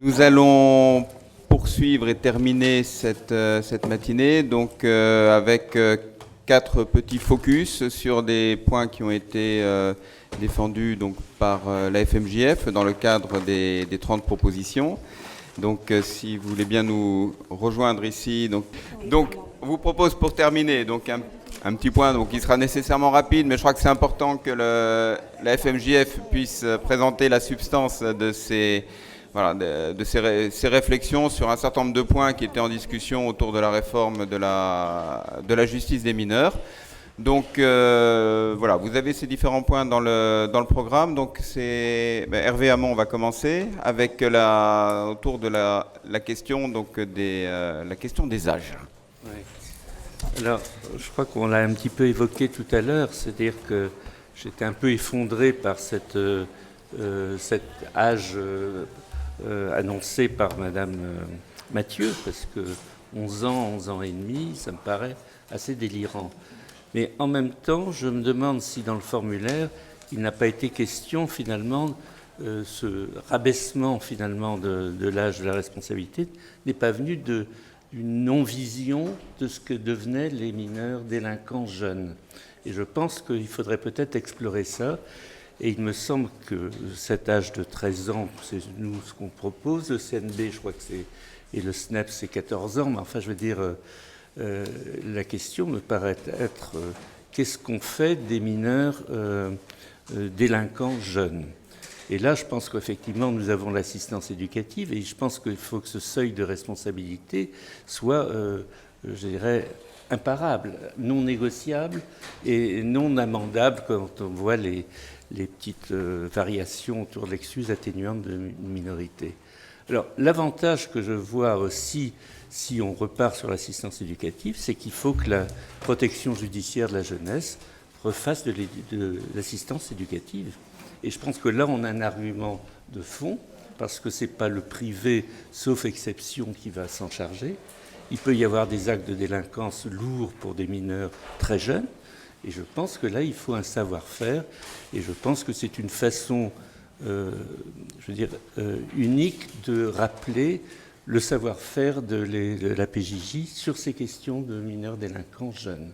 Nous allons poursuivre et terminer cette matinée donc, avec 4 petits focus sur des points qui ont été défendus donc, par la FMJF dans le cadre des 30 propositions. Donc si vous voulez bien nous rejoindre ici. Donc on vous propose pour terminer donc, un petit point donc, qui sera nécessairement rapide, mais je crois que c'est important que la FMJF puisse présenter la substance de ces réflexions sur un certain nombre de points qui étaient en discussion autour de la réforme de la justice des mineurs. Donc voilà, vous avez ces différents points dans le programme. Donc Hervé Hamon, on va commencer avec autour de la question donc la question des âges. Oui. Alors, je crois qu'on l'a un petit peu évoqué tout à l'heure, c'est-à-dire que j'étais un peu effondré par cet âge annoncé par Madame Mathieu, parce que 11 ans et demi, ça me paraît assez délirant. Mais en même temps, je me demande si dans le formulaire, il n'a pas été question finalement, ce rabaissement finalement de l'âge de la responsabilité n'est pas venu d'une non-vision de ce que devenaient les mineurs délinquants jeunes. Et je pense qu'il faudrait peut-être explorer ça. Et il me semble que cet âge de 13 ans, c'est nous ce qu'on propose. Le CNB, je crois que c'est... Et le SNEP, c'est 14 ans. Mais enfin, je veux dire, la question me paraît être qu'est-ce qu'on fait des mineurs délinquants jeunes ? Et là, je pense qu'effectivement, nous avons l'assistance éducative et je pense qu'il faut que ce seuil de responsabilité soit, je dirais, imparable, non négociable et non amendable quand on voit les petites variations autour de l'excuse atténuante de minorité. Alors, l'avantage que je vois aussi, si on repart sur l'assistance éducative, c'est qu'il faut que la protection judiciaire de la jeunesse refasse de l'assistance éducative. Et je pense que là, on a un argument de fond, parce que ce n'est pas le privé, sauf exception, qui va s'en charger. Il peut y avoir des actes de délinquance lourds pour des mineurs très jeunes. Et je pense que là, il faut un savoir-faire. Et je pense que c'est une façon, unique de rappeler le savoir-faire de la PJJ sur ces questions de mineurs délinquants jeunes.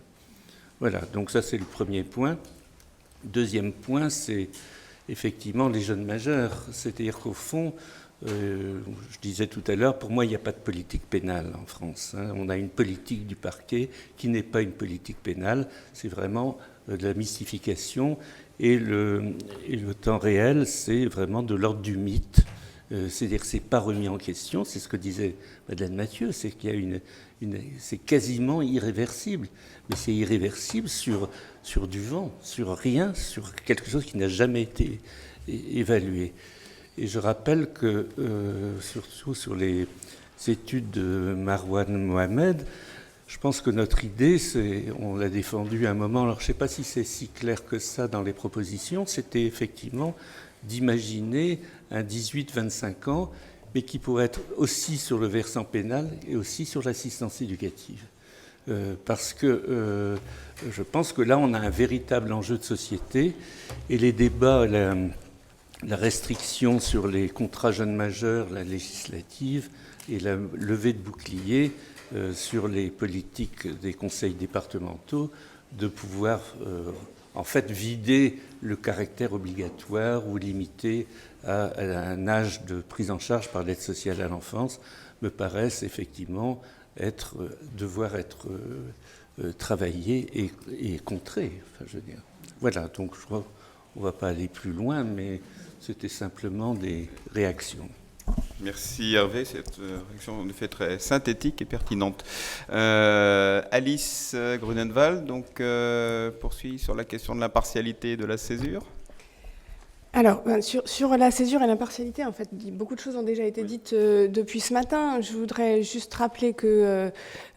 Voilà, donc ça, c'est le premier point. Deuxième point, c'est effectivement les jeunes majeurs. C'est-à-dire qu'au fond, je disais tout à l'heure, pour moi, il n'y a pas de politique pénale en France. On a une politique du parquet qui n'est pas une politique pénale. C'est vraiment de la mystification. Et le temps réel, c'est vraiment de l'ordre du mythe. C'est-à-dire que ce n'est pas remis en question. C'est ce que disait Madeleine Mathieu, c'est qu'il y a c'est quasiment irréversible. Mais c'est irréversible sur du vent, sur rien, sur quelque chose qui n'a jamais été évalué. Et je rappelle que, surtout sur les études de Marwan Mohamed, je pense que notre idée, on l'a défendue à un moment, alors je ne sais pas si c'est si clair que ça dans les propositions, c'était effectivement d'imaginer un 18-25 ans, mais qui pourrait être aussi sur le versant pénal et aussi sur l'assistance éducative. Parce que je pense que là, on a un véritable enjeu de société et les débats, la restriction sur les contrats jeunes majeurs, la législative et la levée de boucliers sur les politiques des conseils départementaux, de pouvoir en fait vider le caractère obligatoire ou limité à un âge de prise en charge par l'aide sociale à l'enfance, me paraissent effectivement devoir être travaillé et contré. Enfin, je veux dire. Voilà, donc je crois qu'on ne va pas aller plus loin, mais c'était simplement des réactions. Merci Hervé, cette réaction en effet très synthétique et pertinente. Alice Grunenwald donc, poursuit sur la question de l'impartialité de la césure. Alors, sur la césure et l'impartialité, en fait, beaucoup de choses ont déjà été dites depuis ce matin. Je voudrais juste rappeler que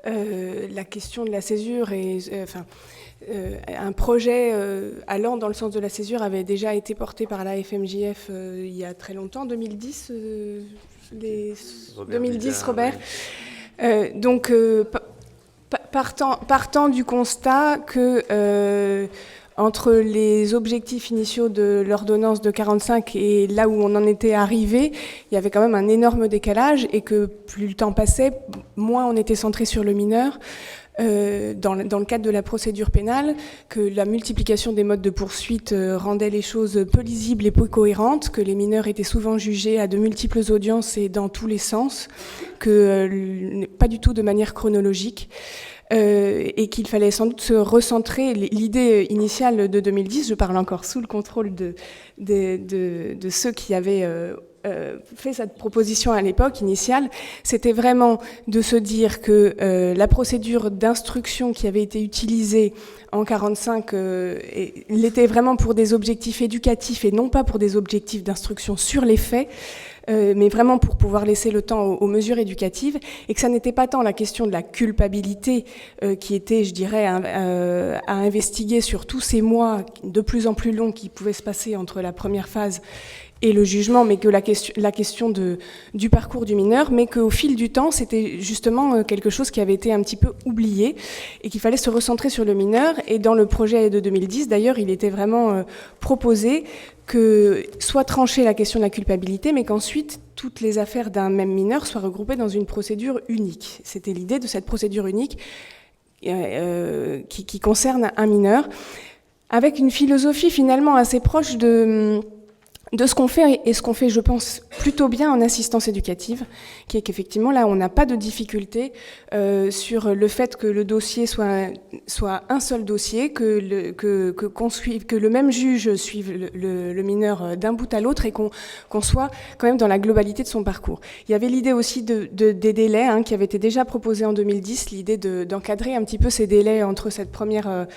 la question de la césure un projet allant dans le sens de la césure avait déjà été porté par la FMJF il y a très longtemps, 2010, Robert. Donc, partant du constat que entre les objectifs initiaux de l'ordonnance de 45 et là où on en était arrivé, il y avait quand même un énorme décalage et que plus le temps passait, moins on était centré sur le mineur. Dans le cadre de la procédure pénale, que la multiplication des modes de poursuite rendait les choses peu lisibles et peu cohérentes, que les mineurs étaient souvent jugés à de multiples audiences et dans tous les sens, que pas du tout de manière chronologique. Et qu'il fallait sans doute se recentrer. L'idée initiale de 2010, je parle encore sous le contrôle de ceux qui avaient fait cette proposition à l'époque initiale, c'était vraiment de se dire que la procédure d'instruction qui avait été utilisée en 45 l'était vraiment pour des objectifs éducatifs et non pas pour des objectifs d'instruction sur les faits, mais vraiment pour pouvoir laisser le temps aux mesures éducatives, et que ça n'était pas tant la question de la culpabilité qui était, je dirais, à investiguer sur tous ces mois de plus en plus longs qui pouvaient se passer entre la première phase et le jugement, mais que la question du parcours du mineur, mais qu'au fil du temps, c'était justement quelque chose qui avait été un petit peu oublié et qu'il fallait se recentrer sur le mineur. Et dans le projet de 2010, d'ailleurs, il était vraiment proposé que soit tranchée la question de la culpabilité, mais qu'ensuite toutes les affaires d'un même mineur soient regroupées dans une procédure unique. C'était l'idée de cette procédure unique qui concerne un mineur, avec une philosophie finalement assez proche de ce qu'on fait, et ce qu'on fait, je pense, plutôt bien en assistance éducative, qui est qu'effectivement, là, on n'a pas de difficulté sur le fait que le dossier soit un seul dossier, que le même juge suive le mineur d'un bout à l'autre et qu'on soit quand même dans la globalité de son parcours. Il y avait l'idée aussi des délais qui avait été déjà proposée en 2010, l'idée d'encadrer un petit peu ces délais entre cette première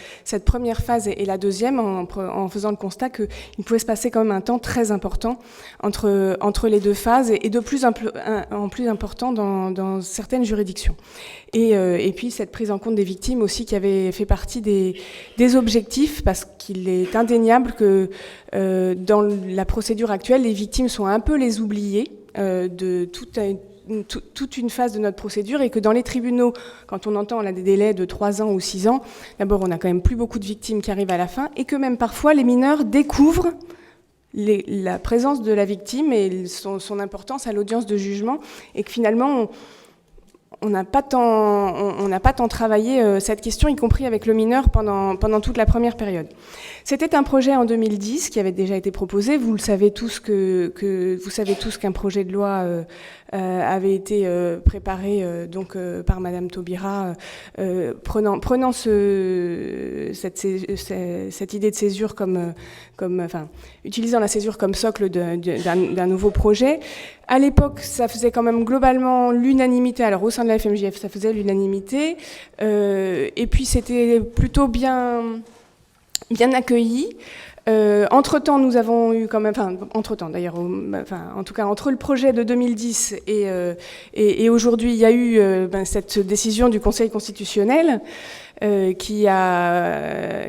phase et la deuxième, en faisant le constat qu'il pouvait se passer quand même un temps très important entre les deux phases et de plus en plus important dans certaines juridictions. Et puis cette prise en compte des victimes aussi qui avait fait partie des objectifs, parce qu'il est indéniable que dans la procédure actuelle, les victimes sont un peu les oubliées de toute une phase de notre procédure, et que dans les tribunaux, quand on entend, on a des délais de 3 ans ou 6 ans, d'abord on a quand même plus beaucoup de victimes qui arrivent à la fin, et que même parfois les mineurs découvrent la présence de la victime et son importance à l'audience de jugement, et que finalement on n'a pas tant travaillé cette question, y compris avec le mineur pendant toute la première période. C'était un projet en 2010 qui avait déjà été proposé. Vous le savez tous vous savez tous qu'un projet de loi avait été préparé par Madame Taubira, prenant cette idée de césure utilisant la césure comme socle d'un nouveau projet. À l'époque, ça faisait quand même globalement l'unanimité. Alors au sein de la FMJF, ça faisait l'unanimité, et puis c'était plutôt bien accueilli. Entre-temps, nous avons eu quand même, entre-temps d'ailleurs, en tout cas entre le projet de 2010 et aujourd'hui, il y a eu cette décision du Conseil constitutionnel qui a,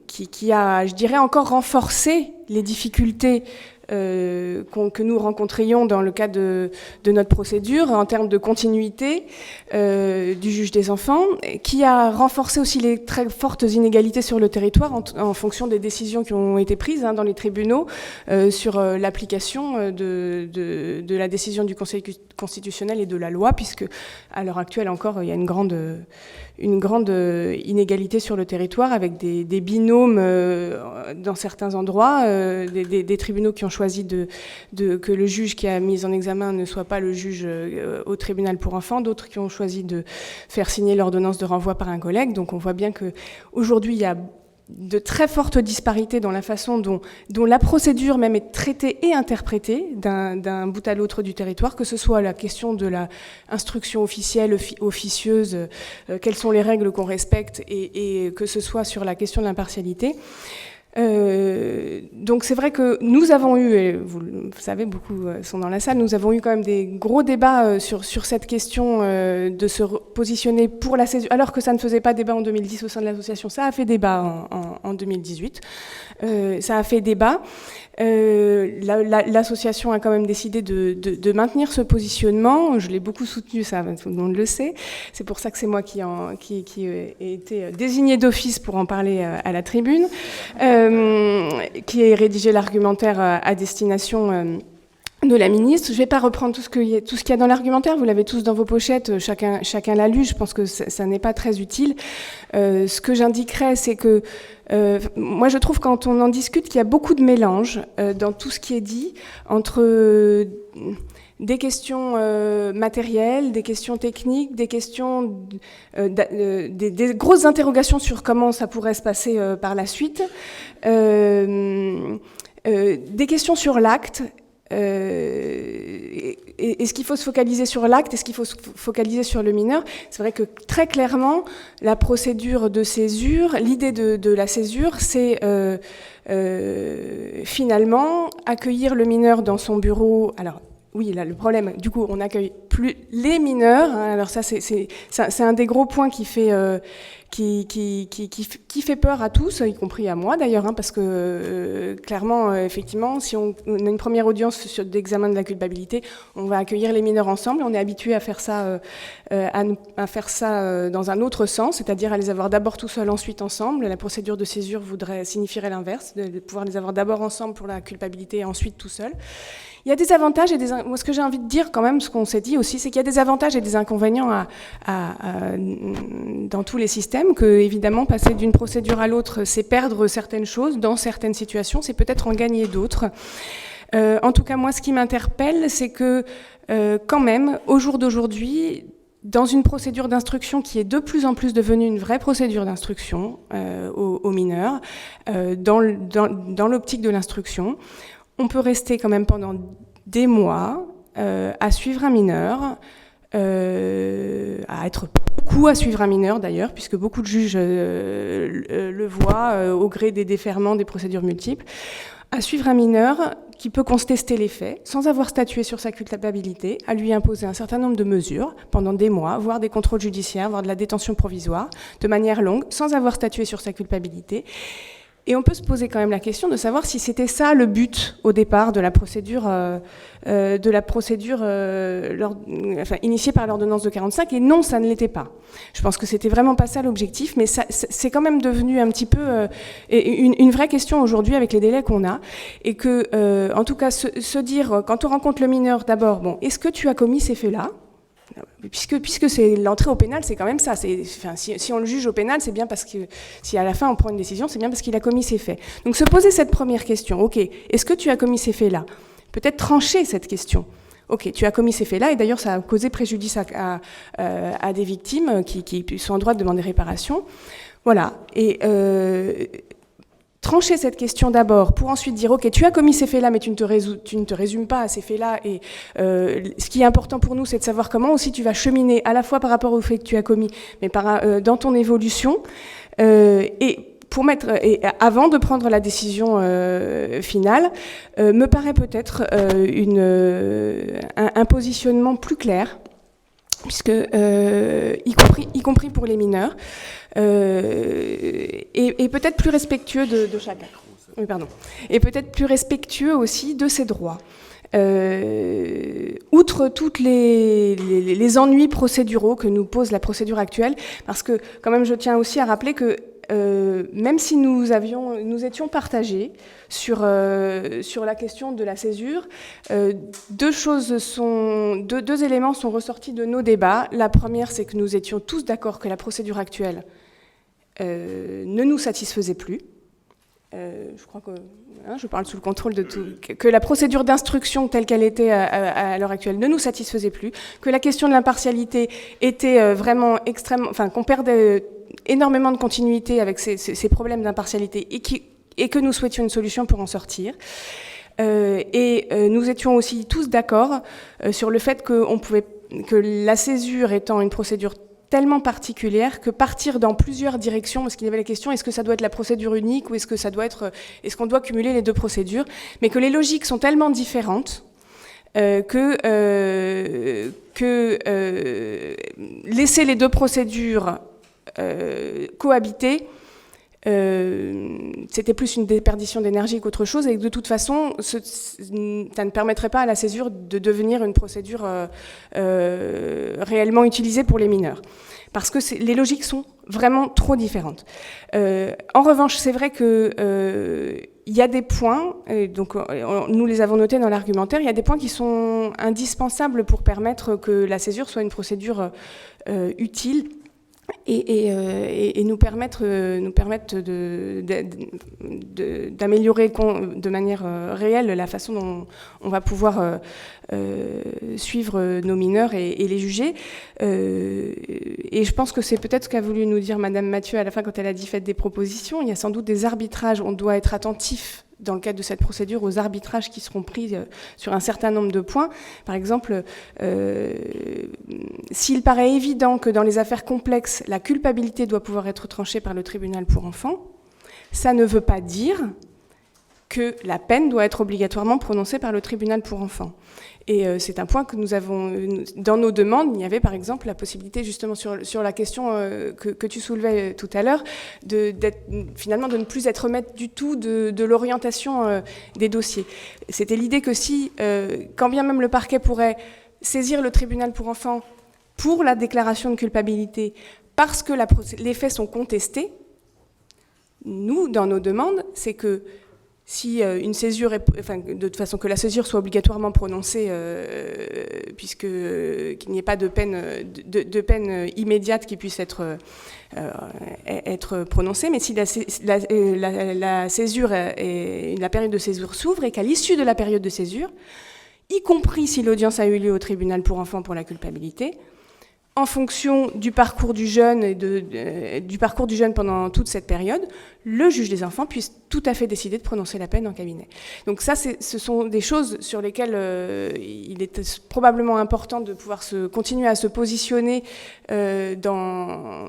je dirais, encore renforcé les difficultés que nous rencontrions dans le cadre de notre procédure en termes de continuité du juge des enfants, qui a renforcé aussi les très fortes inégalités sur le territoire en fonction des décisions qui ont été prises dans les tribunaux sur l'application de la décision du Conseil constitutionnel et de la loi, puisque à l'heure actuelle encore, il y a une grande inégalité sur le territoire, avec des binômes dans certains endroits, des tribunaux qui ont choisi que le juge qui a mis en examen ne soit pas le juge au tribunal pour enfants, d'autres qui ont choisi de faire signer l'ordonnance de renvoi par un collègue. Donc on voit bien qu'aujourd'hui, il y a de très fortes disparités dans la façon dont la procédure même est traitée et interprétée d'un bout à l'autre du territoire, que ce soit la question de la instruction officielle, officieuse, quelles sont les règles qu'on respecte, et que ce soit sur la question de l'impartialité. Donc c'est vrai que nous avons eu, et vous le savez, beaucoup sont dans la salle, nous avons eu quand même des gros débats sur cette question de se positionner pour la césure, alors que ça ne faisait pas débat en 2010 au sein de l'association. Ça a fait débat en 2018. Ça a fait débat. L'association a quand même décidé de maintenir ce positionnement. Je l'ai beaucoup soutenu, ça, tout le monde le sait. C'est pour ça que c'est moi qui ai été désignée d'office pour en parler à la tribune, qui ai rédigé l'argumentaire à destination de la ministre. Je ne vais pas reprendre tout ce qu'il y a dans l'argumentaire, vous l'avez tous dans vos pochettes, chacun l'a lu, je pense que ça n'est pas très utile. Ce que j'indiquerais, c'est que moi je trouve quand on en discute qu'il y a beaucoup de mélange dans tout ce qui est dit entre des questions matérielles, des questions techniques, des questions, des grosses interrogations sur comment ça pourrait se passer par la suite, des questions sur l'acte. Est-ce qu'il faut se focaliser sur l'acte? Est-ce qu'il faut se focaliser sur le mineur? C'est vrai que très clairement, la procédure de césure, l'idée de la césure, c'est finalement accueillir le mineur dans son bureau. Alors, oui, là, le problème, du coup, on n'accueille plus les mineurs. Hein, alors ça, c'est un des gros points qui fait peur à tous, y compris à moi d'ailleurs, hein, parce que clairement, effectivement, si on a une première audience d'examen de la culpabilité, on va accueillir les mineurs ensemble. On est habitué à faire ça, dans un autre sens, c'est-à-dire à les avoir d'abord tout seuls, ensuite ensemble. La procédure de césure signifierait l'inverse, de pouvoir les avoir d'abord ensemble pour la culpabilité et ensuite tout seul. Il y a des avantages et moi, ce que j'ai envie de dire quand même, ce qu'on s'est dit aussi, c'est qu'il y a des avantages et des inconvénients dans tous les systèmes, que évidemment passer d'une procédure à l'autre, c'est perdre certaines choses dans certaines situations, c'est peut-être en gagner d'autres. En tout cas, moi, ce qui m'interpelle, c'est que quand même, au jour d'aujourd'hui, dans une procédure d'instruction qui est de plus en plus devenue une vraie procédure d'instruction aux mineurs, dans l'optique de l'instruction, on peut rester quand même pendant des mois à suivre un mineur, à être beaucoup à suivre un mineur d'ailleurs, puisque beaucoup de juges le voient au gré des déferrements des procédures multiples, à suivre un mineur qui peut contester les faits sans avoir statué sur sa culpabilité, à lui imposer un certain nombre de mesures pendant des mois, voire des contrôles judiciaires, voire de la détention provisoire, de manière longue, sans avoir statué sur sa culpabilité. Et on peut se poser quand même la question de savoir si c'était ça le but au départ de la procédure, initiée par l'ordonnance de 45. Et non, ça ne l'était pas. Je pense que c'était vraiment pas ça l'objectif, mais c'est quand même devenu un petit peu une vraie question aujourd'hui avec les délais qu'on a. Et que, en tout cas, se dire, quand on rencontre le mineur, d'abord, bon, est-ce que tu as commis ces faits-là ? Puisque c'est l'entrée au pénal, c'est quand même ça. Si on le juge au pénal, c'est bien parce que si à la fin on prend une décision, c'est bien parce qu'il a commis ces faits. Donc se poser cette première question, ok, est-ce que tu as commis ces faits-là? Peut-être trancher cette question. Ok, tu as commis ces faits-là, et d'ailleurs ça a causé préjudice à des victimes qui sont en droit de demander réparation. Voilà. Et trancher cette question d'abord pour ensuite dire ok, tu as commis ces faits-là, mais tu ne te résumes pas à ces faits-là, et ce qui est important pour nous, c'est de savoir comment aussi tu vas cheminer à la fois par rapport aux faits que tu as commis, mais dans ton évolution, et avant de prendre la décision finale, me paraît peut-être un positionnement plus clair, puisque y compris pour les mineurs, et peut-être plus respectueux de chacun. Oui, pardon. Et peut-être plus respectueux aussi de ses droits. Outre toutes les ennuis procéduraux que nous pose la procédure actuelle, parce que quand même je tiens aussi à rappeler que même si nous étions partagés sur la question de la césure, deux éléments sont ressortis de nos débats. La première, c'est que nous étions tous d'accord que la procédure actuelle ne nous satisfaisait plus. Je crois que je parle sous le contrôle de tout, que la procédure d'instruction telle qu'elle était à l'heure actuelle ne nous satisfaisait plus, que la question de l'impartialité était vraiment extrêmement, enfin qu'on perdait énormément de continuité avec ces problèmes d'impartialité et que nous souhaitions une solution pour en sortir. Nous étions aussi tous d'accord sur le fait que la césure étant une procédure tellement particulière que partir dans plusieurs directions, parce qu'il y avait la question, est-ce que ça doit être la procédure unique ou est-ce qu'on doit cumuler les deux procédures, mais que les logiques sont tellement différentes que laisser les deux procédures cohabiter, c'était plus une déperdition d'énergie qu'autre chose, et de toute façon, ça ne permettrait pas à la césure de devenir une procédure réellement utilisée pour les mineurs. Parce que les logiques sont vraiment trop différentes. En revanche, c'est vrai que il y a des points, donc nous les avons notés dans l'argumentaire, il y a des points qui sont indispensables pour permettre que la césure soit une procédure utile et nous permettre d'améliorer de manière réelle la façon dont on va pouvoir suivre nos mineurs et les juger. Et je pense que c'est peut-être ce qu'a voulu nous dire Madame Mathieu à la fin quand elle a dit faites des propositions. Il y a sans doute des arbitrages, on doit être attentif dans le cadre de cette procédure aux arbitrages qui seront pris sur un certain nombre de points. Par exemple, s'il paraît évident que dans les affaires complexes, la culpabilité doit pouvoir être tranchée par le tribunal pour enfants, ça ne veut pas dire que la peine doit être obligatoirement prononcée par le tribunal pour enfants. Et c'est un point que nous avons, dans nos demandes, il y avait par exemple la possibilité justement sur la question que tu soulevais tout à l'heure, finalement de ne plus être maître du tout de l'orientation des dossiers. C'était l'idée que si, quand bien même le parquet pourrait saisir le tribunal pour enfants pour la déclaration de culpabilité, parce que les faits sont contestés, nous, dans nos demandes, c'est que si une césure de façon que la césure soit obligatoirement prononcée, qu'il n'y ait pas de peine immédiate qui puisse être prononcée, mais si la césure la période de césure s'ouvre et qu'à l'issue de la période de césure, y compris si l'audience a eu lieu au tribunal pour enfants pour la culpabilité, en fonction du parcours du jeune et du parcours du jeune pendant toute cette période, le juge des enfants puisse tout à fait décider de prononcer la peine en cabinet. Donc ça, ce sont des choses sur lesquelles il est probablement important de pouvoir continuer à se positionner dans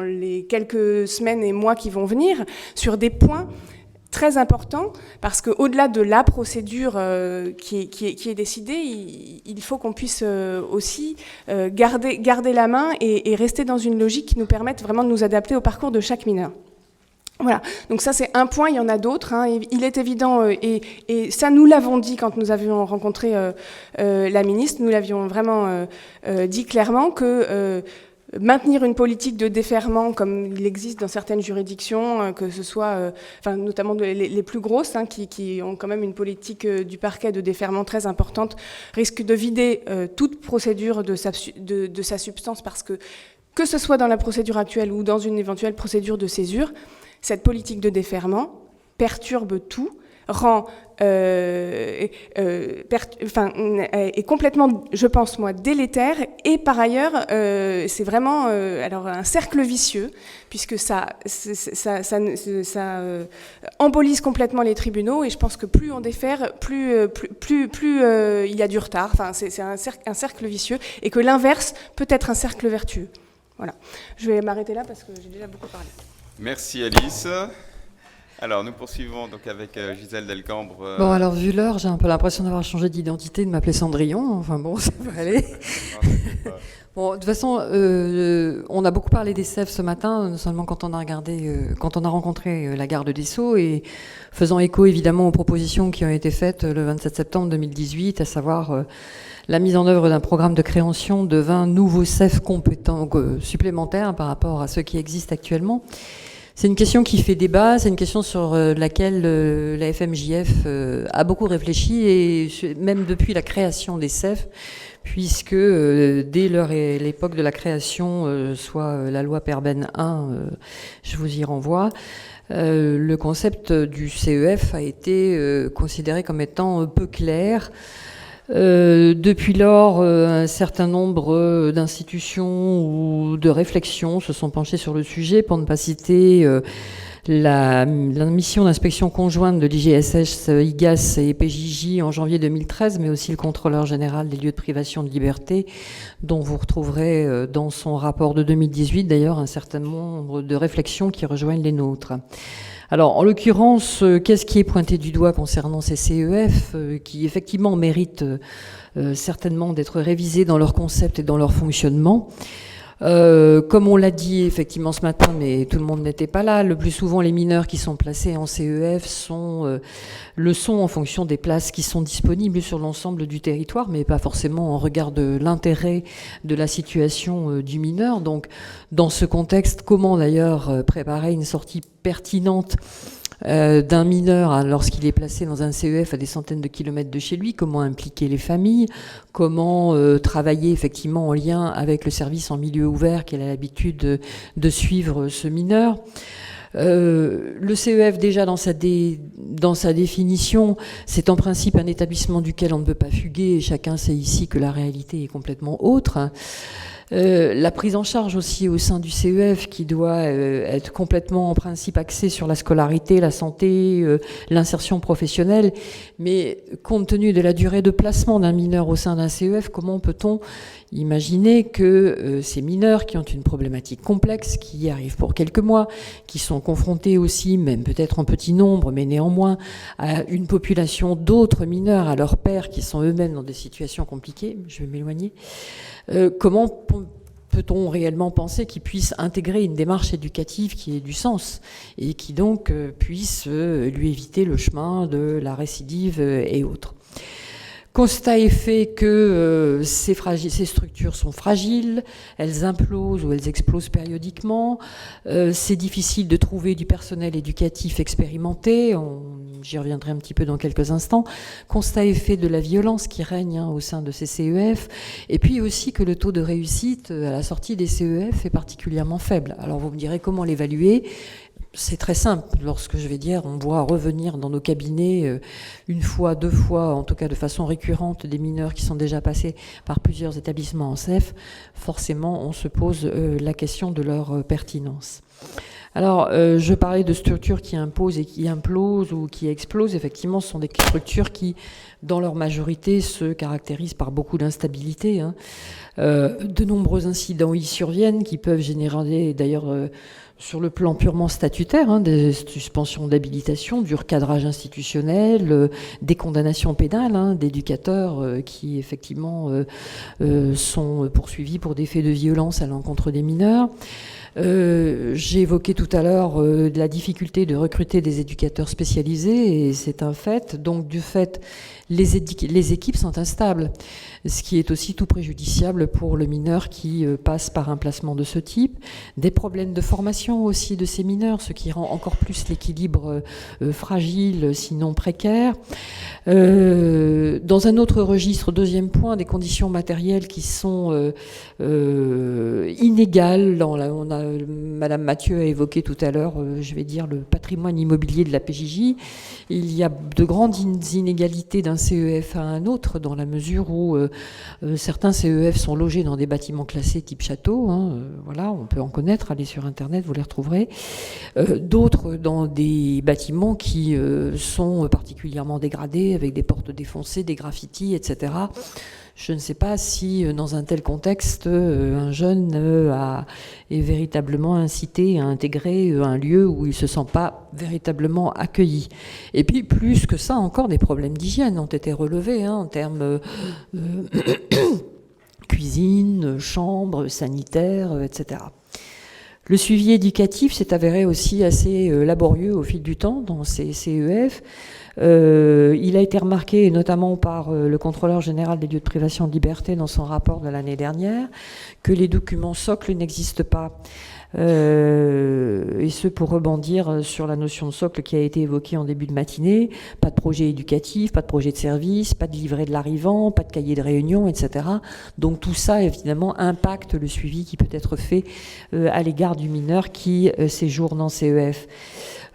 les quelques semaines et mois qui vont venir, sur des points très important, parce qu'au-delà de la procédure qui est décidée, il faut qu'on puisse aussi garder la main et rester dans une logique qui nous permette vraiment de nous adapter au parcours de chaque mineur. Voilà, donc ça c'est un point, il y en a d'autres. Hein. Il est évident, et ça nous l'avons dit quand nous avions rencontré la ministre, nous l'avions vraiment dit clairement que maintenir une politique de déferrement comme il existe dans certaines juridictions, que ce soit, notamment les plus grosses, hein, qui ont quand même une politique du parquet de déferment très importante, risque de vider toute procédure de sa substance, parce que ce soit dans la procédure actuelle ou dans une éventuelle procédure de césure, cette politique de déferment perturbe tout, rend est complètement, je pense moi, délétère, et par ailleurs c'est vraiment alors un cercle vicieux, puisque ça embolise complètement les tribunaux, et je pense que plus on défère, plus il y a du retard. Enfin, c'est un cercle vicieux, et que l'inverse peut être un cercle vertueux. Voilà, je vais m'arrêter là parce que j'ai déjà beaucoup parlé. Merci Alice. Alors, nous poursuivons donc avec Gisèle Delcambre. Bon, alors, vu l'heure, j'ai un peu l'impression d'avoir changé d'identité, de m'appeler Cendrillon. Enfin bon, ça peut aller. Bon, de toute façon, on a beaucoup parlé des CEF ce matin, non seulement quand on a rencontré la garde des Sceaux, et faisant écho évidemment aux propositions qui ont été faites le 27 septembre 2018, à savoir la mise en œuvre d'un programme de création de 20 nouveaux CEF compétents supplémentaires par rapport à ceux qui existent actuellement. C'est une question qui fait débat, c'est une question sur laquelle la FMJF a beaucoup réfléchi, et même depuis la création des CEF, puisque dès l'époque de la création, soit la loi Perben 1, je vous y renvoie, le concept du CEF a été considéré comme étant peu clair, Depuis lors, un certain nombre d'institutions ou de réflexions se sont penchées sur le sujet, pour ne pas citer la mission d'inspection conjointe de l'IGSH, IGAS et PJJ en janvier 2013, mais aussi le contrôleur général des lieux de privation de liberté, dont vous retrouverez dans son rapport de 2018 d'ailleurs un certain nombre de réflexions qui rejoignent les nôtres. Alors, en l'occurrence, qu'est-ce qui est pointé du doigt concernant ces CEF, qui effectivement méritent certainement d'être révisés dans leur concept et dans leur fonctionnement? Comme on l'a dit effectivement ce matin, mais tout le monde n'était pas là, le plus souvent les mineurs qui sont placés en CEF le sont en fonction des places qui sont disponibles sur l'ensemble du territoire, mais pas forcément en regard de l'intérêt de la situation du mineur. Donc, dans ce contexte, comment d'ailleurs préparer une sortie pertinente d'un mineur lorsqu'il est placé dans un CEF à des centaines de kilomètres de chez lui, comment impliquer les familles, comment travailler effectivement en lien avec le service en milieu ouvert qui a l'habitude de suivre ce mineur. Le CEF, déjà dans sa définition, c'est en principe un établissement duquel on ne peut pas fuguer, et chacun sait ici que la réalité est complètement autre. La prise en charge aussi au sein du CEF qui doit être complètement en principe axée sur la scolarité, la santé, l'insertion professionnelle, mais compte tenu de la durée de placement d'un mineur au sein d'un CEF, comment peut-on imaginer que ces mineurs qui ont une problématique complexe, qui y arrivent pour quelques mois, qui sont confrontés aussi, même peut-être en petit nombre, mais néanmoins, à une population d'autres mineurs, à leurs pairs qui sont eux-mêmes dans des situations compliquées, je vais m'éloigner, comment peut-on réellement penser qu'ils puissent intégrer une démarche éducative qui ait du sens et qui donc puisse lui éviter le chemin de la récidive et autres. Constat est fait que ces structures sont fragiles, elles implosent ou elles explosent périodiquement, c'est difficile de trouver du personnel éducatif expérimenté, j'y reviendrai un petit peu dans quelques instants. Constat est fait de la violence qui règne au sein de ces CEF, et puis aussi que le taux de réussite à la sortie des CEF est particulièrement faible. Alors vous me direz comment l'évaluer ? C'est très simple. Lorsque je vais dire, on voit revenir dans nos cabinets une fois, deux fois, en tout cas de façon récurrente, des mineurs qui sont déjà passés par plusieurs établissements en CEF, forcément, on se pose la question de leur pertinence. Alors, je parlais de structures qui imposent et qui implosent ou qui explosent. Effectivement, ce sont des structures qui, dans leur majorité, se caractérisent par beaucoup d'instabilité. De nombreux incidents y surviennent qui peuvent générer d'ailleurs... sur le plan purement statutaire, des suspensions d'habilitation, du recadrage institutionnel, des condamnations pénales d'éducateurs qui effectivement sont poursuivis pour des faits de violence à l'encontre des mineurs. J'ai évoqué tout à l'heure la difficulté de recruter des éducateurs spécialisés, et c'est un fait. Donc du fait, les équipes sont instables, ce qui est aussi tout préjudiciable pour le mineur qui passe par un placement de ce type. Des problèmes de formation aussi de ces mineurs, ce qui rend encore plus l'équilibre fragile, sinon précaire. Dans un autre registre, deuxième point, des conditions matérielles qui sont inégales. On a, Madame Mathieu a évoqué tout à l'heure, je vais dire, le patrimoine immobilier de la PJJ. Il y a de grandes inégalités d'un CEF à un autre, dans la mesure où certains CEF sont logés dans des bâtiments classés type château. Voilà, on peut en connaître, allez sur Internet, vous les retrouverez. D'autres dans des bâtiments qui sont particulièrement dégradés, avec des portes défoncées, des graffitis, etc. Je ne sais pas si, dans un tel contexte, un jeune est véritablement incité à intégrer un lieu où il ne se sent pas véritablement accueilli. Et puis, plus que ça, encore des problèmes d'hygiène ont été relevés en termes cuisine, chambre, sanitaire, etc. Le suivi éducatif s'est avéré aussi assez laborieux au fil du temps dans ces CEF. Il a été remarqué notamment par le contrôleur général des lieux de privation de liberté dans son rapport de l'année dernière que les documents socles n'existent pas. Et ce pour rebondir sur la notion de socle qui a été évoquée en début de matinée. Pas de projet éducatif, pas de projet de service, pas de livret de l'arrivant, pas de cahier de réunion, etc. Donc tout ça évidemment impacte le suivi qui peut être fait à l'égard du mineur qui séjourne en CEF.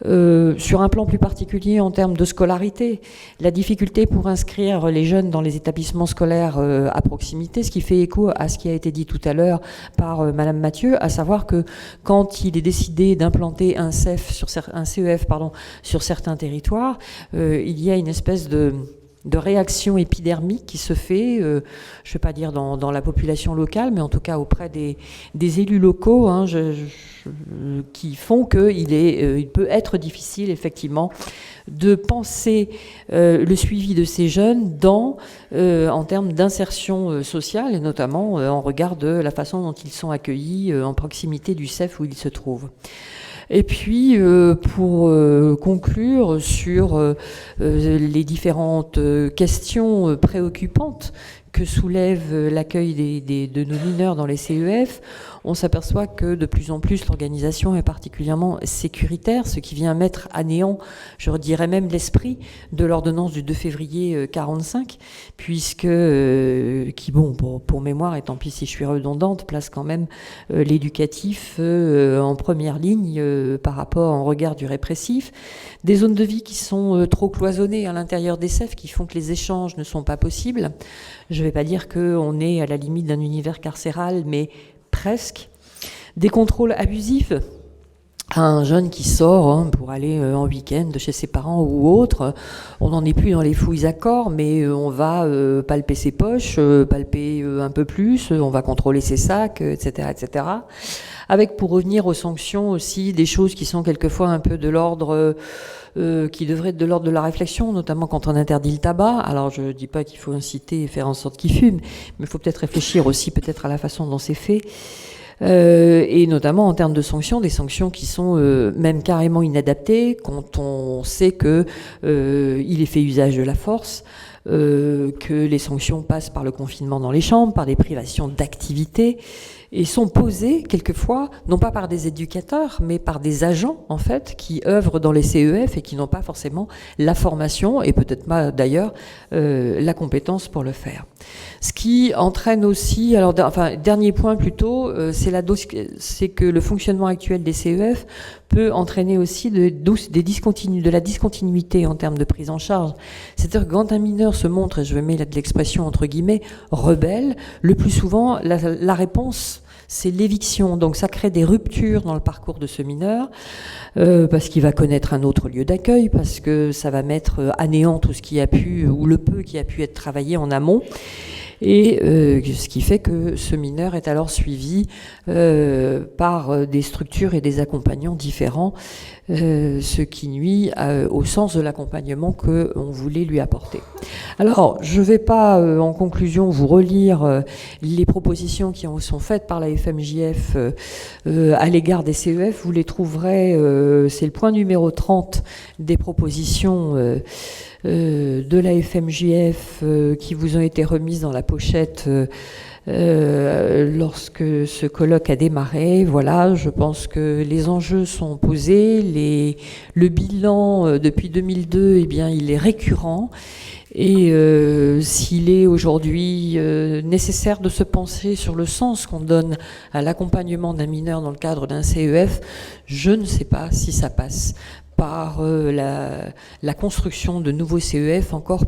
sur un plan plus particulier en termes de scolarité, la difficulté pour inscrire les jeunes dans les établissements scolaires à proximité, ce qui fait écho à ce qui a été dit tout à l'heure par Madame Mathieu, à savoir que quand il est décidé d'implanter un CEF sur certains territoires, il y a une espèce de réaction épidermique qui se fait, je ne vais pas dire dans la population locale, mais en tout cas auprès des élus locaux, qui font qu'il peut être difficile, effectivement, de penser le suivi de ces jeunes en termes d'insertion sociale, et notamment en regard de la façon dont ils sont accueillis en proximité du CEF où ils se trouvent. Et puis, pour conclure sur les différentes questions préoccupantes que soulève l'accueil de nos mineurs dans les CEF, on s'aperçoit que de plus en plus l'organisation est particulièrement sécuritaire, ce qui vient mettre à néant, je dirais même, l'esprit de l'ordonnance du 2 février 45, puisque, pour mémoire, et tant pis si je suis redondante, place quand même l'éducatif en première ligne par rapport en regard du répressif. Des zones de vie qui sont trop cloisonnées à l'intérieur des CEF, qui font que les échanges ne sont pas possibles. Je ne vais pas dire qu'on est à la limite d'un univers carcéral, mais presque. Des contrôles abusifs. Un jeune qui sort pour aller en week-end chez ses parents ou autre, on n'en est plus dans les fouilles à corps, mais on va palper ses poches, palper un peu plus, on va contrôler ses sacs, etc., etc. Avec, pour revenir aux sanctions aussi, des choses qui sont quelquefois un peu de l'ordre... qui devraient être de l'ordre de la réflexion, notamment quand on interdit le tabac. Alors je ne dis pas qu'il faut inciter et faire en sorte qu'ils fument, mais il faut peut-être réfléchir aussi peut-être à la façon dont c'est fait. Et notamment en termes de sanctions, des sanctions qui sont même carrément inadaptées quand on sait que il est fait usage de la force, que les sanctions passent par le confinement dans les chambres, par des privations d'activité, et sont posées quelquefois, non pas par des éducateurs, mais par des agents, en fait, qui œuvrent dans les CEF et qui n'ont pas forcément la formation, et peut-être pas d'ailleurs la compétence pour le faire. Ce qui entraîne aussi, dernier point plutôt, c'est que le fonctionnement actuel des CEF peut entraîner aussi de la discontinuité en termes de prise en charge. C'est-à-dire que quand un mineur se montre, et je mets de l'expression entre guillemets, rebelle, le plus souvent, la réponse, c'est l'éviction. Donc ça crée des ruptures dans le parcours de ce mineur, parce qu'il va connaître un autre lieu d'accueil, parce que ça va mettre à néant tout ce qui a pu, ou le peu qui a pu être travaillé en amont. Et ce qui fait que ce mineur est alors suivi par des structures et des accompagnants différents, ce qui nuit au sens de l'accompagnement qu'on voulait lui apporter. Alors, je ne vais pas, en conclusion, vous relire les propositions qui sont faites par la FMJF à l'égard des CEF. Vous les trouverez, c'est le point numéro 30 des propositions de la FMJF qui vous ont été remises dans la pochette lorsque ce colloque a démarré. Voilà, je pense que les enjeux sont posés. Le bilan depuis 2002, eh bien, il est récurrent. Et s'il est aujourd'hui nécessaire de se pencher sur le sens qu'on donne à l'accompagnement d'un mineur dans le cadre d'un CEF, je ne sais pas si ça passe par la construction de nouveaux CEF. Encore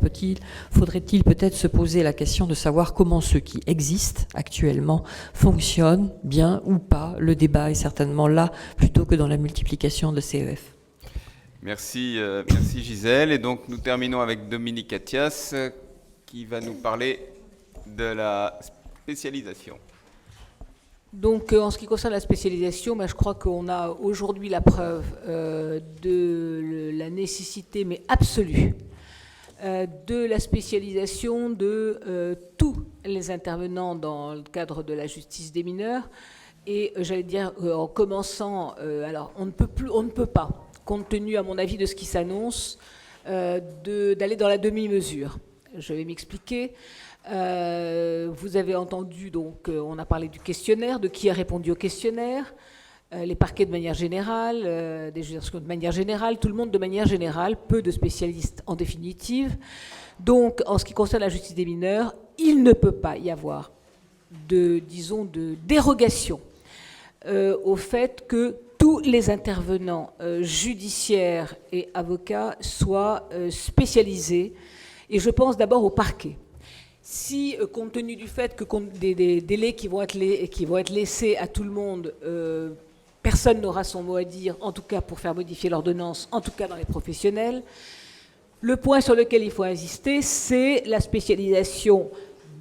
faudrait-il peut-être se poser la question de savoir comment ceux qui existent actuellement fonctionnent bien ou pas. Le débat est certainement là plutôt que dans la multiplication de CEF. Merci Gisèle. Et donc nous terminons avec Dominique Attias qui va nous parler de la spécialisation. Donc, en ce qui concerne la spécialisation, je crois qu'on a aujourd'hui la preuve de la nécessité, mais absolue, de la spécialisation de tous les intervenants dans le cadre de la justice des mineurs. Et j'allais dire, en commençant, alors on ne peut pas, compte tenu, à mon avis, de ce qui s'annonce, d'aller dans la demi-mesure. Je vais m'expliquer. Vous avez entendu, donc, on a parlé du questionnaire, de qui a répondu au questionnaire, les parquets de manière générale, des juridictions de manière générale, tout le monde de manière générale, peu de spécialistes en définitive. Donc, en ce qui concerne la justice des mineurs, il ne peut pas y avoir de dérogation au fait que tous les intervenants judiciaires et avocats soient spécialisés, et je pense d'abord au parquet. Si, compte tenu du fait que des délais qui vont être laissés à tout le monde, personne n'aura son mot à dire, en tout cas pour faire modifier l'ordonnance, en tout cas dans les professionnels, le point sur lequel il faut insister, c'est la spécialisation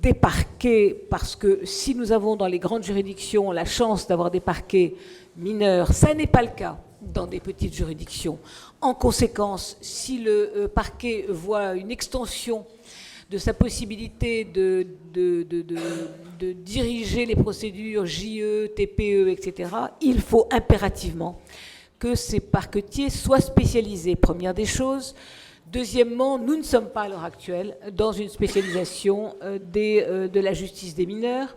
des parquets, parce que si nous avons dans les grandes juridictions la chance d'avoir des parquets mineurs, ça n'est pas le cas dans des petites juridictions. En conséquence, si le parquet voit une extension de sa possibilité de diriger les procédures JE, TPE, etc., il faut impérativement que ces parquetiers soient spécialisés, première des choses. Deuxièmement, nous ne sommes pas à l'heure actuelle dans une spécialisation de la justice des mineurs,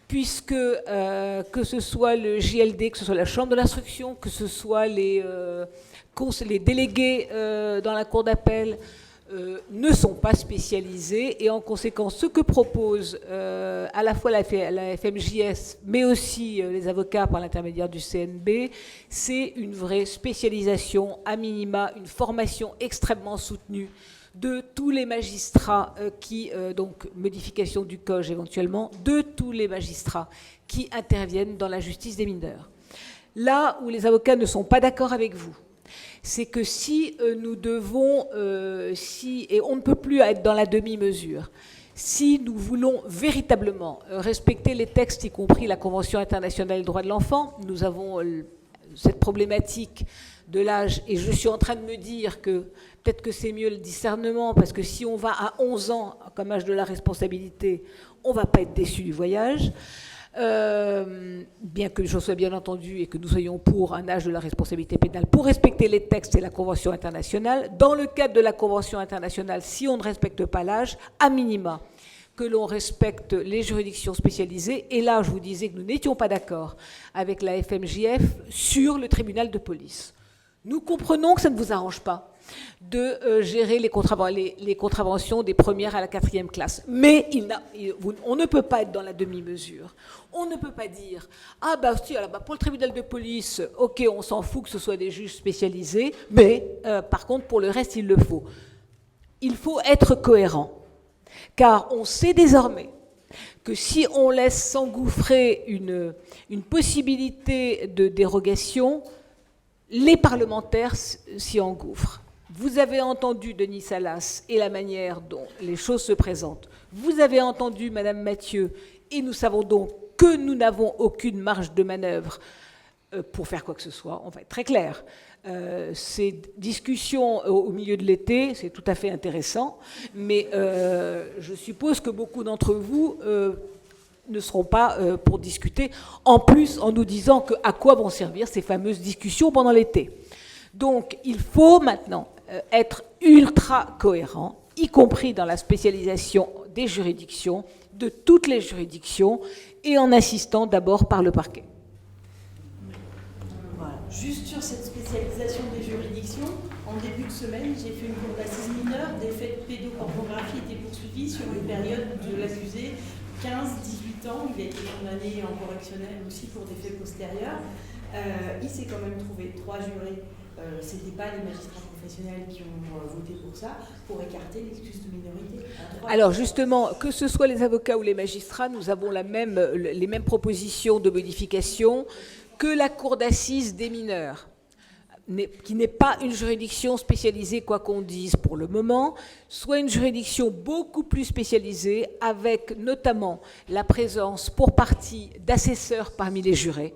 puisque que ce soit le JLD, que ce soit la chambre de l'instruction, que ce soit les délégués dans la cour d'appel, ne sont pas spécialisés, et en conséquence, ce que propose à la fois la FMJS, mais aussi les avocats par l'intermédiaire du CNB, c'est une vraie spécialisation, à minima, une formation extrêmement soutenue de tous les magistrats donc modification du COJ éventuellement, de tous les magistrats qui interviennent dans la justice des mineurs. Là où les avocats ne sont pas d'accord avec vous, c'est que si nous devons, et on ne peut plus être dans la demi-mesure, si nous voulons véritablement respecter les textes, y compris la Convention internationale des droits de l'enfant, nous avons cette problématique de l'âge, et je suis en train de me dire que peut-être que c'est mieux le discernement, parce que si on va à 11 ans comme âge de la responsabilité, on ne va pas être déçu du voyage. Bien que je sois bien entendu et que nous soyons pour un âge de la responsabilité pénale, pour respecter les textes et la Convention internationale. Dans le cadre de la Convention internationale, si on ne respecte pas l'âge, à minima, que l'on respecte les juridictions spécialisées. Et là, je vous disais que nous n'étions pas d'accord avec la FMJF sur le tribunal de police. Nous comprenons que ça ne vous arrange pas de gérer les contraventions des premières à la 4e classe. Mais on ne peut pas être dans la demi-mesure. On ne peut pas dire « Ah bah si, alors, pour le tribunal de police, ok, on s'en fout que ce soit des juges spécialisés, mais par contre, pour le reste, il le faut. » Il faut être cohérent, car on sait désormais que si on laisse s'engouffrer une possibilité de dérogation, les parlementaires s'y engouffrent. Vous avez entendu Denis Salas et la manière dont les choses se présentent. Vous avez entendu Madame Mathieu, et nous savons donc que nous n'avons aucune marge de manœuvre pour faire quoi que ce soit. On va être très clair. Ces discussions au milieu de l'été, c'est tout à fait intéressant, mais je suppose que beaucoup d'entre vous ne seront pas pour discuter, en plus en nous disant à quoi vont servir ces fameuses discussions pendant l'été. Donc il faut maintenant être ultra cohérent, y compris dans la spécialisation des juridictions, de toutes les juridictions, et en insistant d'abord par le parquet. Voilà. Juste sur cette spécialisation des juridictions, en début de semaine, j'ai fait une cour d'assises mineure. Des faits de pédopornographie étaient poursuivis sur une période de l'accusé 15-18 ans. Il a été condamné en correctionnel aussi pour des faits postérieurs. Il s'est quand même trouvé 3 jurés. Ce n'étaient pas les magistrats professionnels qui ont voté pour ça, pour écarter l'excuse de minorité. Alors justement, que ce soit les avocats ou les magistrats, nous avons les mêmes propositions de modification que la cour d'assises des mineurs, qui n'est pas une juridiction spécialisée, quoi qu'on dise pour le moment, soit une juridiction beaucoup plus spécialisée, avec notamment la présence pour partie d'assesseurs parmi les jurés,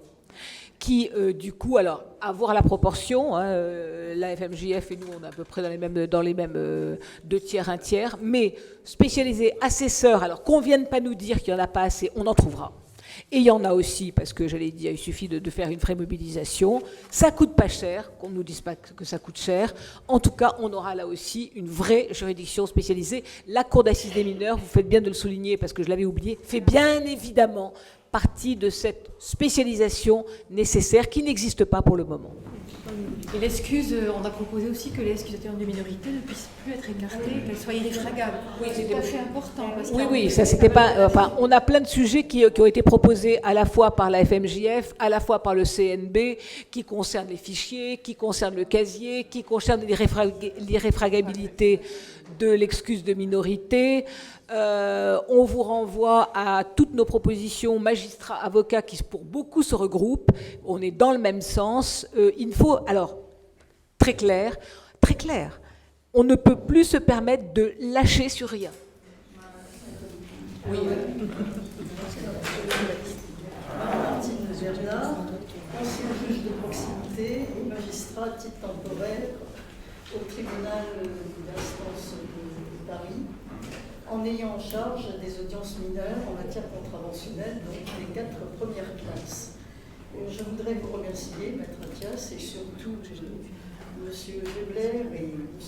qui, du coup, alors, à voir la proportion, la FMJF et nous, on est à peu près dans les mêmes 2 tiers, 1 tiers, mais spécialisés assesseurs, alors qu'on ne vienne pas nous dire qu'il n'y en a pas assez, on en trouvera. Et il y en a aussi, parce que j'allais dire, il suffit de faire une vraie mobilisation. Ça coûte pas cher, qu'on ne nous dise pas que ça coûte cher. En tout cas, on aura là aussi une vraie juridiction spécialisée. La Cour d'assises des mineurs, vous faites bien de le souligner, parce que je l'avais oublié, fait bien évidemment partie de cette spécialisation nécessaire qui n'existe pas pour le moment. Et l'excuse, on a proposé aussi que les accusateurs de minorité ne puissent plus être écartées, qu'elles soient irréfragables. Oui, c'est tout à fait important. Parce Oui, ça c'était pas. Enfin, on a plein de sujets qui ont été proposés à la fois par la FMJF, à la fois par le CNB, qui concernent les fichiers, qui concernent le casier, qui concernent l'irréfragabilité de l'excuse de minorité. On vous renvoie à toutes nos propositions, magistrats, avocats, qui pour beaucoup se regroupent. On est dans le même sens. Il faut, alors, très clair, on ne peut plus se permettre de lâcher sur rien. Oui. Martine Bernard, ancien juge de proximité et magistrat à titre temporaire au tribunal d'instance de Paris, en ayant en charge des audiences mineures en matière contraventionnelle, donc les 4 premières classes. Je voudrais vous remercier, Maître Athias, et surtout M. Gebler et M.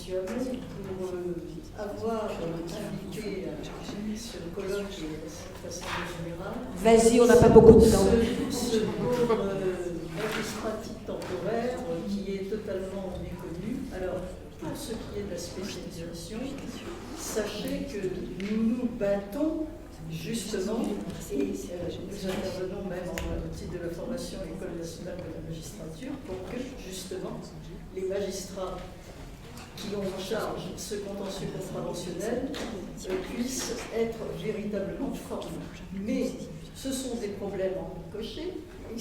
Hamel pour avoir invité ce colloque et cette assemblée générale. Vas-y, on n'a pas beaucoup de temps. Ce beau magistrat temporaire qui est totalement méconnu. Alors, pour ce qui est de la spécialisation, sachez que nous nous battons justement, et nous intervenons même au titre de la formation à l'École nationale de la magistrature, pour que justement les magistrats qui ont en charge ce contentieux contraventionnel puissent être véritablement formés. Mais ce sont des problèmes encochés, et il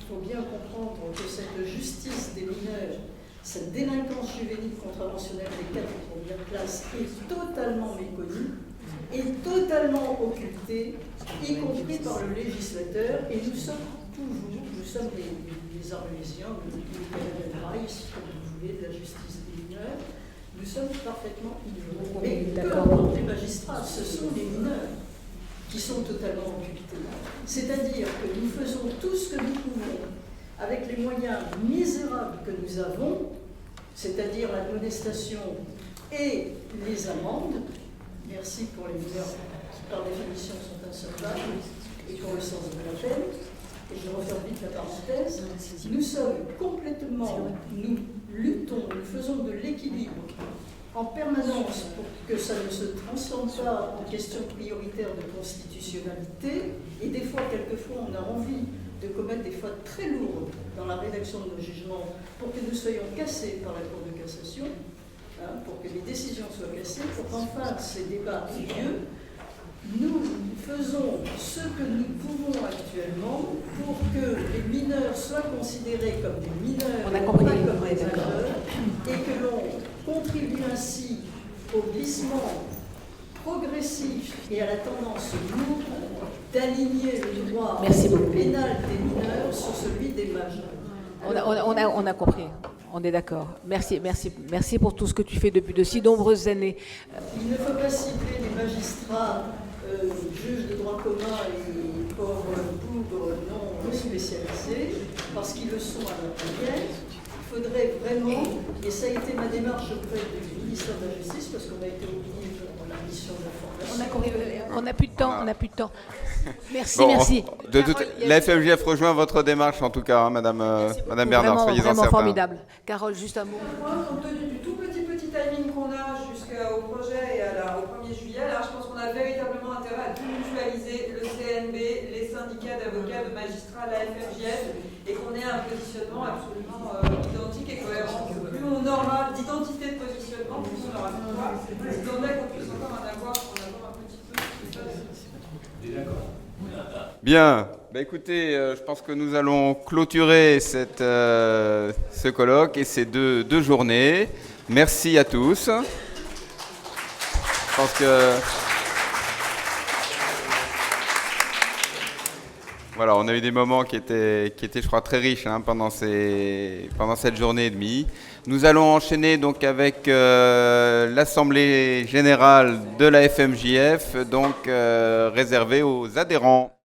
faut bien comprendre que cette justice des mineurs, cette délinquance juvénile contraventionnelle des 4 premières classes est totalement méconnue, est totalement occultée, y compris par le législateur, et nous sommes les Arlésiens, les comme vous voulez, de la justice des mineurs, nous sommes parfaitement ignorants. Mais peu importe les magistrats, ce sont les mineurs qui sont totalement occultés. C'est-à-dire que nous faisons tout ce que nous pouvons avec les moyens misérables que nous avons, c'est-à-dire l'admonestation et les amendes. Merci pour les mineurs qui, par définition, sont insolvables et pour le sens de la peine. Et je referme vite la parenthèse. Nous sommes complètement, nous luttons, nous faisons de l'équilibre en permanence pour que ça ne se transforme pas en question prioritaire de constitutionnalité. Et des fois, quelquefois, on a envie de commettre des fautes très lourdes dans la rédaction de nos jugements pour que nous soyons cassés par la Cour de cassation, pour que les décisions soient cassées, pour qu'enfin ces débats aient lieu. Nous faisons ce que nous pouvons actuellement pour que les mineurs soient considérés comme des mineurs, On a compris. pas comme des majeurs, et que l'on contribue ainsi au glissement progressif et à la tendance lourde d'aligner le droit pénal des mineurs sur celui des majeurs. On a compris. On est d'accord. Merci pour tout ce que tu fais depuis de si nombreuses années. Il ne faut pas cibler les magistrats juges de droit commun et pauvres bougres non spécialisés, parce qu'ils le sont à leur manière. Il faudrait vraiment, et ça a été ma démarche auprès du ministère de la Justice, parce qu'on a été oublié dans la mission de la formation. On n'a plus de temps. Merci, Bon, merci. La FMJF rejoint votre démarche, en tout cas, hein, Madame Bernard, soyez-en Vraiment certains. formidable. Carole, juste un mot. Compte tenu du tout petit timing qu'on a jusqu'au projet et au 1er juillet, là, je pense qu'on a véritablement intérêt à tout mutualiser, le CNB, les syndicats d'avocats, de magistrats, la FMJF, et qu'on ait un positionnement absolument identique et cohérent. Plus on aura d'identité de positionnement, plus on aura de pouvoir. Il faudrait qu'on puisse encore en avoir un petit peu. D'accord. Bien, écoutez, je pense que nous allons clôturer ce colloque et ces deux journées. Merci à tous. Je pense que voilà, on a eu des moments qui étaient je crois, très riches pendant cette journée et demie. Nous allons enchaîner donc avec l'Assemblée générale de la FMJF, donc réservée aux adhérents.